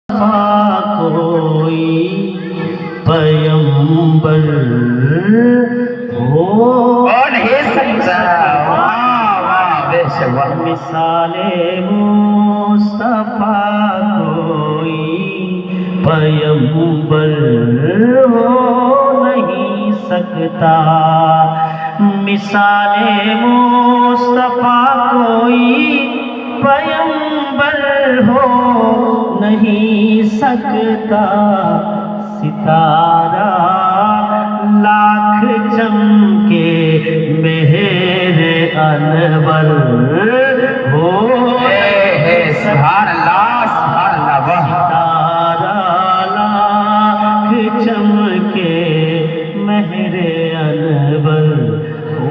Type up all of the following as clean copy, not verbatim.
کوئی پیمبر ہو نہیں سکتا مثال مصطفیٰ کوئی پیمبر ہو نہیں سکتا مثال مصطفیٰ کوئی پیمبر ہو نہیں سکتا ستارہ لاکھ چمکے مہر انور ہو سبحان اللہ سبحان اللہ ستارہ لاکھ چمکے مہر انور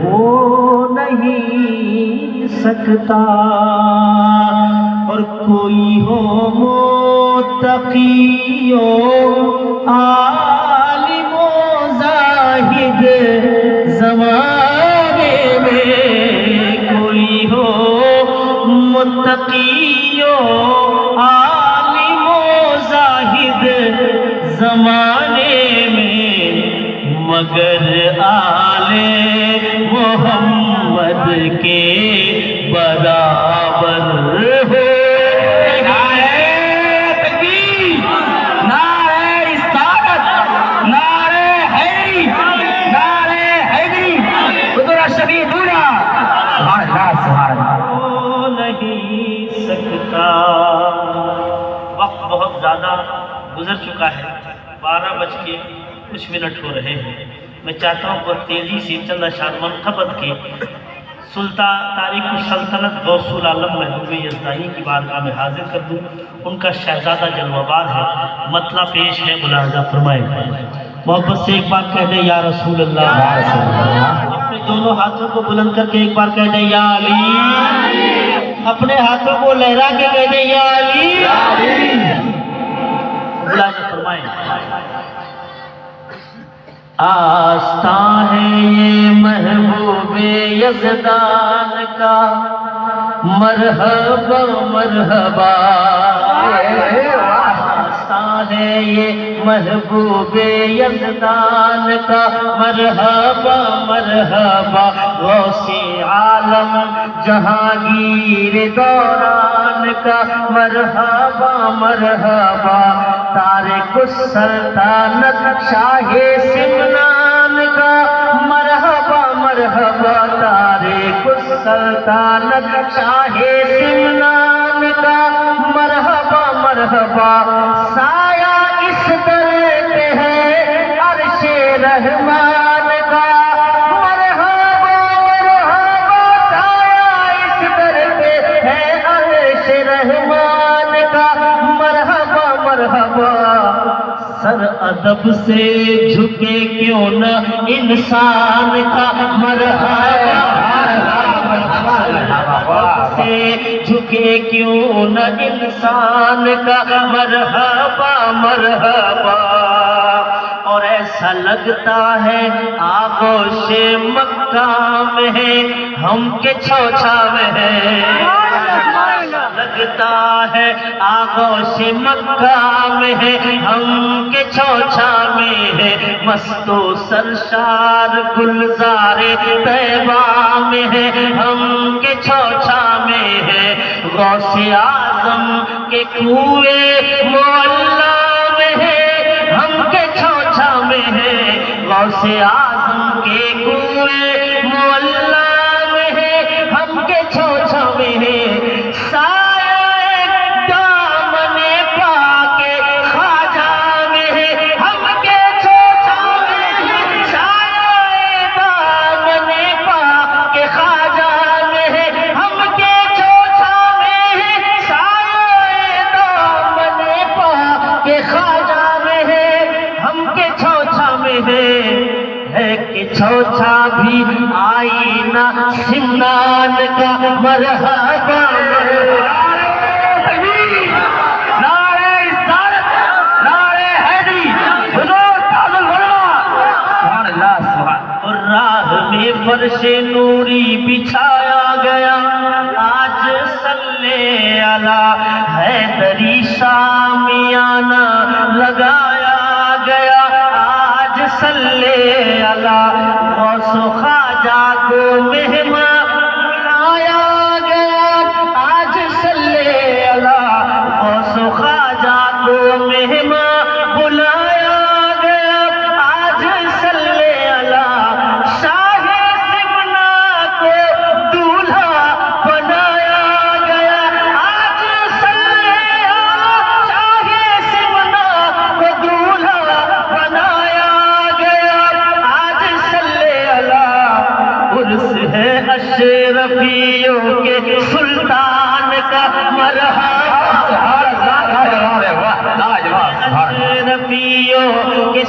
ہو نہیں سکتا اور کوئی ہو متقی و عالم و زاہد زمانے میں کوئی ہو متقی و عالم و زاہد زمانے میں مگر آل محمد کے برابر ہو وقت بہت زیادہ گزر چکا ہے 12:00 ہو رہے ہیں میں چاہتا ہوں کہ تیزی سے چند اشعار منقبت کے سلطان تاریخ السلطنت غوث العالم محبوب یزدانی کی بارگاہ میں حاضر کر دوں ان کا شہزادہ جلوہ بار ہے مطلع پیش ہے ملاحظہ فرمائے محبت سے ایک بار کہہ دیں یا رسول اللہ اپنے دونوں ہاتھوں کو بلند کر کے ایک بار کہہ دیں یا علی اپنے ہاتھوں کو لہرا کے کہہ دیں یا علی ملاحظہ فرمائے آستان ہے یہ محبوب یزدان کا مرحبا مرحبا آستان ہے یہ محبوب یزدان کا مرحبا مرحبا غوث عالم جہانگیر دوران کا مرحبا مرحبا تارک السلطنت شاہ سمنان کا مرحبا مرحبا تارک السلطنت شاہ سمنان کا مرحبا مرحبا سایہ اس در پہ ہے عرش رحمان کا مرحبا مرحبا سایہ اس در پہ ہے عرش رحمان کا مرحبا مرحبا سر ادب سے جھکے کیوں نہ انسان کا مرحبا سے جھکے کیوں نہ انسان کا مرحبا مرحبا اور ایسا لگتا ہے آغوش مکہ میں ہے ہم کے چھوچھا میں ہے لگتا ہے آغوش مکہ میں ہے ہم کے چھوچھا میں ہے مست و سرشار گلزار طیبہ میں ہے ہم کے چھوچھا میں ہے غوث اعظم کے کوئے معلا میں ہے ہم کے چھوچھا میں ہے غوث اعظم کے کوئے معلا میں ہے ہم کے چھوچھا میں ہے چھوچھا بھی آئینہ سمنان کا مرحبا نعرہ رسالت نعرہ حیدری حضور تاج العلماء سبحان اللہ سبحان اور راہ میں فرش نوری بچھایا گیا آج صلی علی حیدری شامیان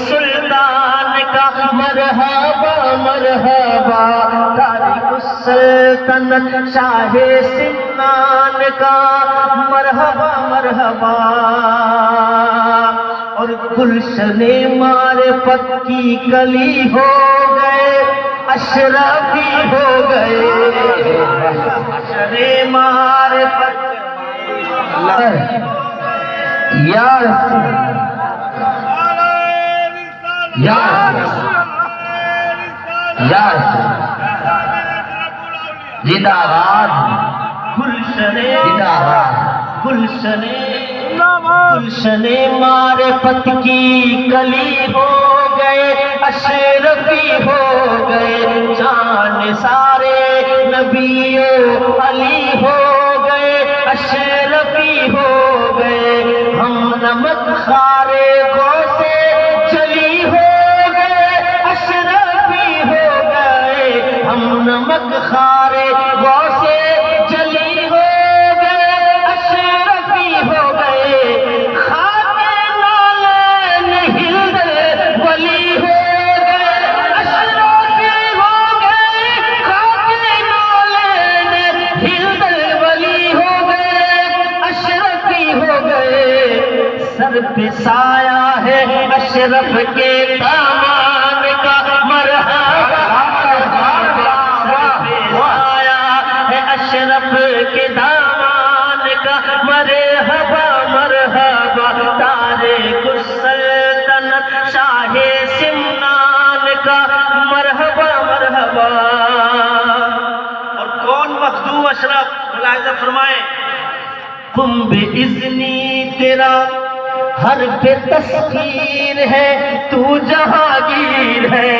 سلطان کا مرحبا مرحبا، تاریخ السلطنت شاہ سمنان کا مرحبا مرحبا، اور گلشن معرفت کی کلی ہو گئے، اشرفی ہو گئے، گلشن معرفت یا رسول یا رسول یا رسول زندہ آباد گلشن گلشن گلشن معرفت کی کلی ہو گئے، اشرفی ہو گئے، جان سارے نبیوں علی ہو گئے، اشرفی ہو گئے، ہم نمک خارے غوث جلی ہو گئے، اشرفی ہو گئے، ہم نمک خارے غوث جلی ہو گئے، اشرفی ہو گئے، خاک نالین ہند ولی ہو گئے، اشرفی ہو گئے، خاک نالین ہند ولی ہو گئے، اشرفی ہو گئے، سر پہ سایہ ہے اشرف کے دامان کا مرحبا، سر پہ سایہ ہے اشرف کے دامان کا مرحبا مرحبا، تاریخ السلطنت شاہ سمنان کا مرحبا مرحبا۔ اور کون مخدوم اشرف؟ ملاحظہ فرمائیں، قم بِإِذْنِی تیرا حرف تسخیر ہے، تو جہانگیر ہے،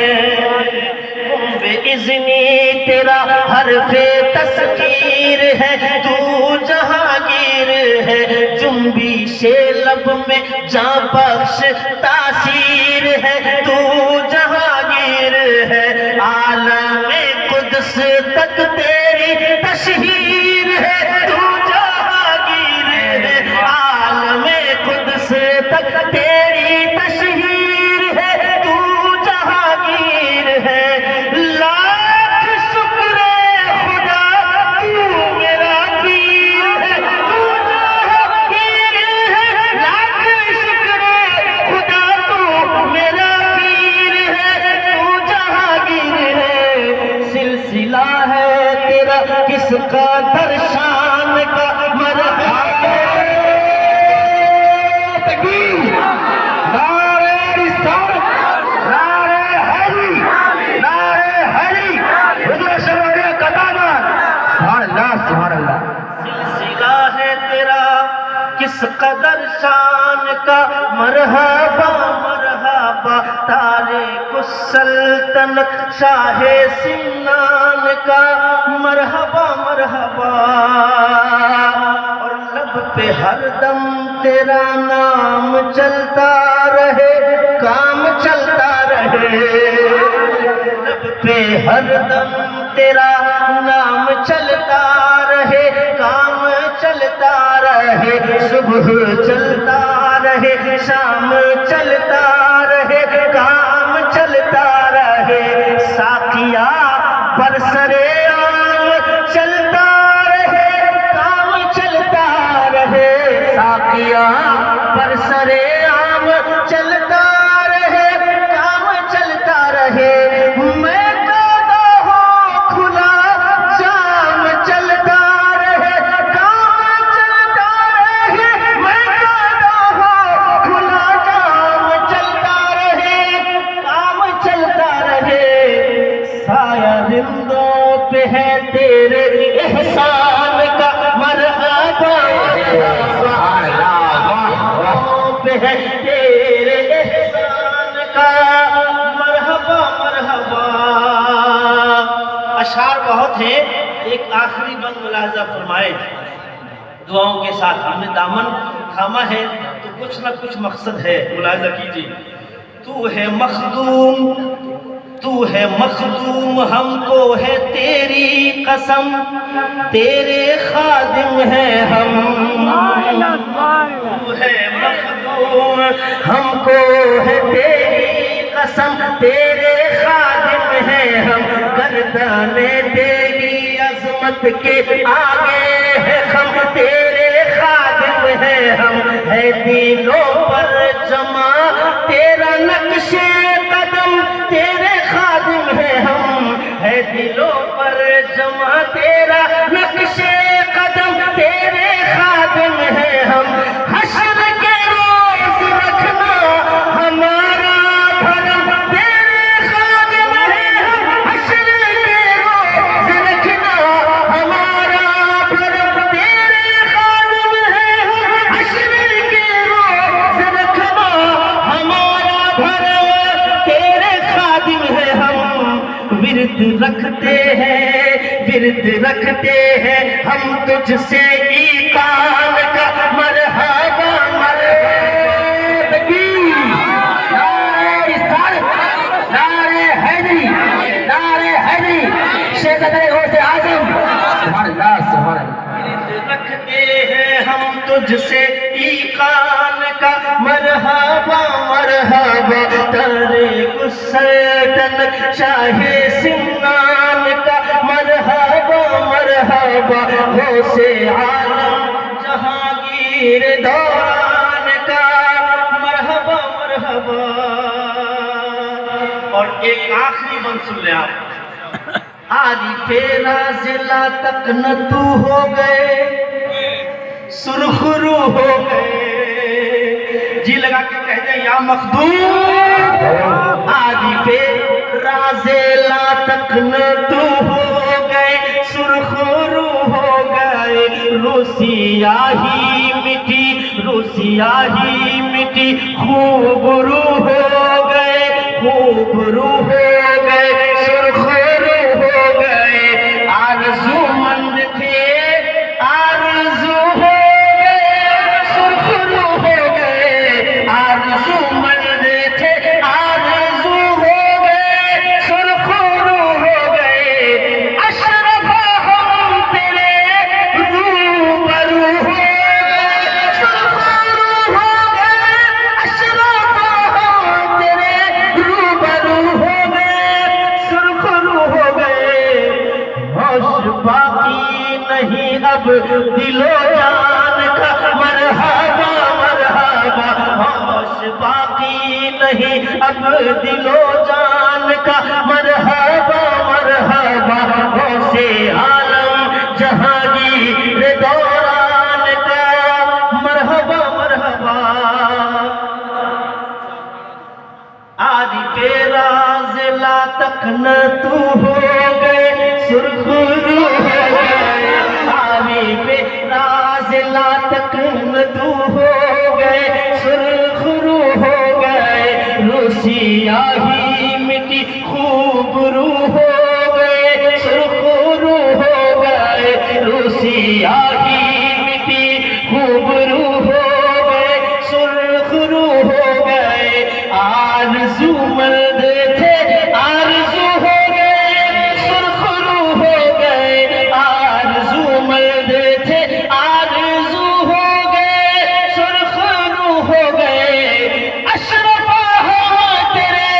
قم بِإِذْنِی تیرا حرف تسخیر ہے، تو جہانگیر ہے، جنبش لب میں جاں بخش تاثیر ہے، تو جہانگیر ہے، عالم قدس تک تیری تشہیر ہے، تو عالم قدس تک تیری تشہیر ہے، تو جہانگیر ہے، لاکھ شکر خدا تو میرا پیر ہے، تو جہانگیر ہے، لاکھ شکر خدا تو میرا پیر ہے، تو جہانگیر ہے، سلسلہ ہے تیرا کس قدر شان کا مرحبا، سلسلہ ہے تیرا کس قدر شان کا مرحبا مرحبا، تاریخ السلطنت شاہ سمنان کا مرحبا مرحبا، اور لب پہ ہر دم تیرا نام چلتا رہے، کام چلتا رہے، لب پہ ہر دم تیرا نام چلتا رہے، کام چلتا رہے، صبح چلتا رہے، شام چلتا رہے، کام چلتا رہے، ساقیہ برسرے عام چلتا رہے، کام چلتا رہے، ساقیہ برسرے عام چلتا رہے، کام چلتا رہے، میں پہ ہے تیرے احسان کا مرحبا، پہ ہے تیرے احسان کا مرحبا مرحبا۔ اشعار بہت ہیں، ایک آخری بند ملاحظہ فرمائے دعاؤں کے ساتھ، ہم نے دامن تھاما ہے تو کچھ نہ کچھ مقصد ہے، ملاحظہ کیجیے، تو ہے مخدوم، تو ہے مخدوم، ہم کو ہے تیری قسم، تیرے خادم ہیں ہم، تو ہے مخدوم ہم کو ہے تیری قسم تیرے خادم ہیں ہم، گردان تیری عظمت کے آگے ہے ہم، تیرے خادم ہیں ہم، ہے دلوں پر جمع تیرا نقش قدم، تیرے خادم ہیں ہم، ہے دلوں پر جمع تیرا نقش قدم، تیرے خادم ہیں ہم، حشر کے روز رکھنا ہمارا بھرم، تیرے خادم ہیں ہم، حشر کے روز رکھنا ہمارا بھرم، تیرے خادم ہیں ہم، حشر کے روز رکھنا ہمارا بھرم، تیرے خادم ہیں ہم، ورد رکھتے ہیں ہم تجھ سے ایقان کا، مرحبا مرحبا تکبیر، نعرہ رسالت، نعرہ حیدری، نعرہ حیدری، شہزادہ غوث اعظم، سبحان اللہ سبحان اللہ۔ رکھتے ہیں ہم تجھ سے ایقان کا، مرحبا مرحبا تاریخ السلطنت شاہ سمنان کا، مرحبا مرحبا غوث عالم جہانگیر دوران کا، مرحبا مرحبا۔ اور ایک آخری بند سن لیں آپ، عارف رازلہ تک نہ تو ہو گئے سرخ رو ہو گئے، جی لگا کے کہہ دیں یا مخدوم، عارف رازلہ تک نہ تو ہو گئے سرخ رو ہو گئے، روسیاہی مٹی خوب رو ہو گئے، خوب رو ہو گئے، سرخ رو ہو گئے، آرزو مند تھے آرزو ہو گئے، سرخ رو ہو گئے، آرزو مند تھے آرزو ہو گئے، سرخ رو ہو گئے، اشرف ہم تیرے روبرو ہو گئے، سرخ رو ہو گئے، اشرف ہم تیرے روبرو ہو گئے، سرخ رو ہو گئے، ہوش باقی نہیں اب دل و جان کا، مرحبا مرحبا، ہوش باقی نہیں اب دل و جان کا، مرحبا مرحبا غوث عالم جہانگیر دوران کا، مرحبا مرحبا۔ عارف رازلہ تک نہ تو ہو گئے سرخ رو ہو گئے، عارف رازلہ تک نہ تو ہو گئے سرخ رو ہو گئے، روسیاہی مٹی خوب رو ہو گئے، سرخ رو ہو گئے، روسیاہی مٹی خوب رو ہو گئے، سرخ رو ہو گئے، آرزو مند تھے آرزو ہو گئے، سرخ رو ہو گئے، آرزو مند تھے آرزو ہو گئے، سرخ رو ہو گئے، اشرف ہم تیرے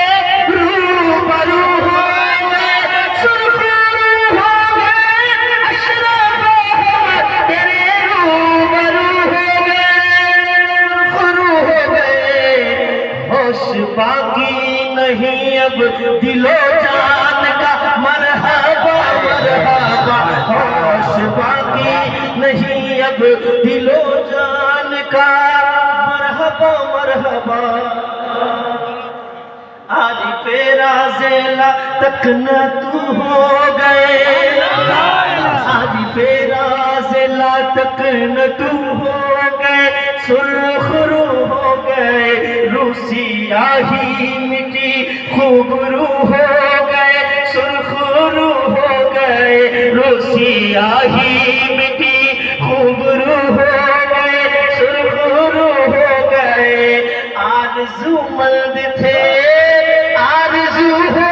روبرو ہو گئے، سرخ رو ہو گئے، اشرف ہم تیرے روبرو ہو گئے، سرخ رو ہو گئے، ہوش باقی نہیں اب دل و جان کا، مرحبا مرحبا، ہوش باقی نہیں اب دل و جان کا، مرحبا مرحبا۔ عارف رازلہ تک نہ تو ہو گئے، عارف رازلہ تک نہ تو ہو گئے، سرخ رو ہو گئے، روسیاہی مٹی خوب رو ہو گئے، سرخ رو ہو گئے، روسیاہی مٹی خوب رو ہو گئے، سرخ رو ہو گئے، آرزو مند تھے آرزو ہو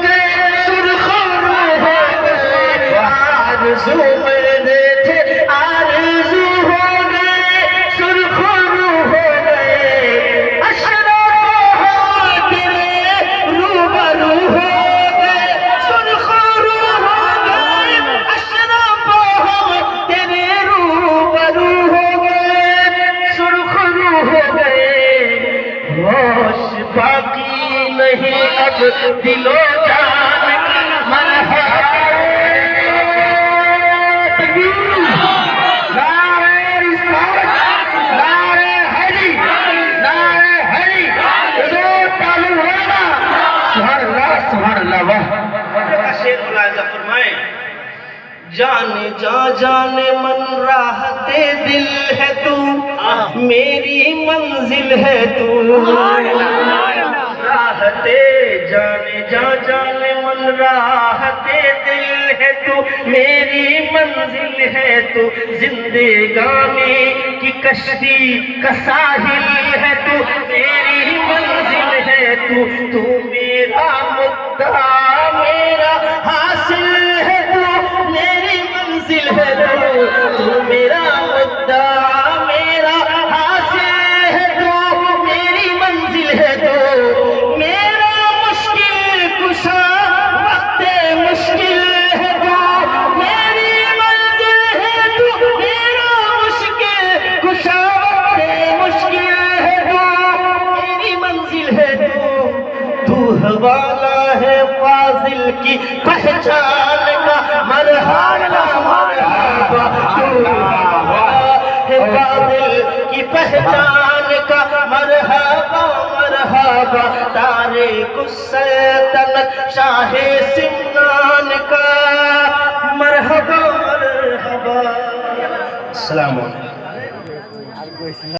گئے، سرخ رو ہو گئے، آرزو مند تھے آرزو ہو گئے، سرخ رو ہو گئے، باقی نہیں اب دل و جان کا مرحبا فرمائیں جانے جانے من راحتے دل ہے تو میری منزل ہے تو راحتے جانے من راحتے دل ہے تو میری منزل ہے تو زندگانی کی کشتی کا ساحل ہے تو میری منزل ہے تو میرا مدعا میرا حاصل ہے تو میری منزل ہے تو میرا مدعا میرا حاصل ہے تو میری منزل ہے تو میرا مشکل کشا وقت مشکل ہے تو میری منزل ہے تو میرا مشکل کشا وقت مشکل ہے تو میری منزل ہے تو حوالہ ہے فاضل کی پہچان کا مرحبا مرحبا ہے فاضل کی پہچان کا مرحبا مرحبا تارک السلطنت شاہ سمنان کا مرحبا مرحبا. السلام علیکم.